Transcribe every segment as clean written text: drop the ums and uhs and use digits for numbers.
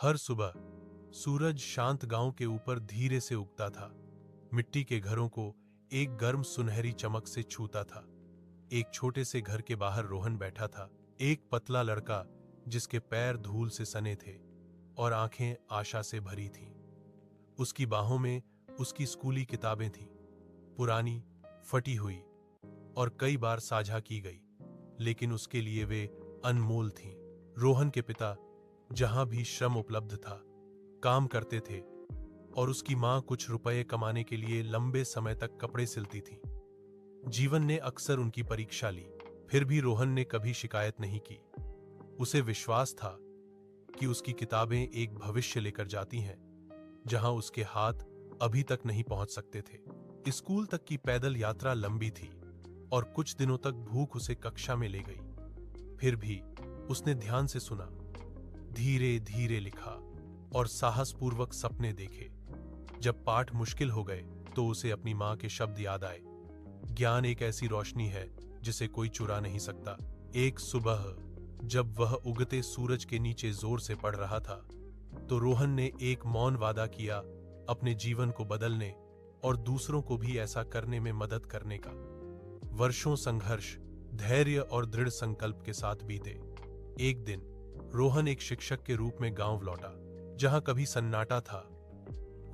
हर सुबह सूरज शांत गांव के ऊपर धीरे से उगता था। मिट्टी के घरों को एक गर्म सुनहरी चमक से छूता था। एक छोटे से घर के बाहर रोहन बैठा था, एक पतला लड़का जिसके पैर धूल से सने थे और आंखें आशा से भरी थीं। उसकी बाहों में उसकी स्कूली किताबें थीं, पुरानी, फटी हुई और कई बार साझा की गई, लेकिन उसके लिए वे अनमोल थीं। रोहन के पिता जहां भी श्रम उपलब्ध था काम करते थे और उसकी मां कुछ रुपए कमाने के लिए लंबे समय तक कपड़े सिलती थी। जीवन ने अक्सर उनकी परीक्षा ली, फिर भी रोहन ने कभी शिकायत नहीं की। उसे विश्वास था कि उसकी किताबें एक भविष्य लेकर जाती हैं जहां उसके हाथ अभी तक नहीं पहुंच सकते थे। स्कूल तक की पैदल यात्रा लंबी थी और कुछ दिनों तक भूख उसे कक्षा में ले गई। फिर भी उसने ध्यान से सुना, धीरे धीरे लिखा और साहसपूर्वक सपने देखे। जब पाठ मुश्किल हो गए तो उसे अपनी मां के शब्द याद आए, ज्ञान एक ऐसी रोशनी है जिसे कोई चुरा नहीं सकता। एक सुबह जब वह उगते सूरज के नीचे जोर से पढ़ रहा था तो रोहन ने एक मौन वादा किया, अपने जीवन को बदलने और दूसरों को भी ऐसा करने में मदद करने का। वर्षों संघर्ष, धैर्य और दृढ़ संकल्प के साथ बीते। एक दिन रोहन एक शिक्षक के रूप में गांव लौटा। जहां कभी सन्नाटा था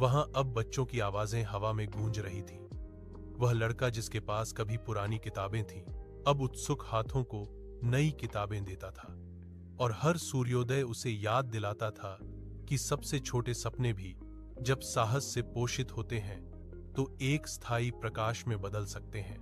वहां अब बच्चों की आवाजें हवा में गूंज रही थीं। वह लड़का जिसके पास कभी पुरानी किताबें थीं अब उत्सुक हाथों को नई किताबें देता था और हर सूर्योदय उसे याद दिलाता था कि सबसे छोटे सपने भी जब साहस से पोषित होते हैं तो एक स्थायी प्रकाश में बदल सकते हैं।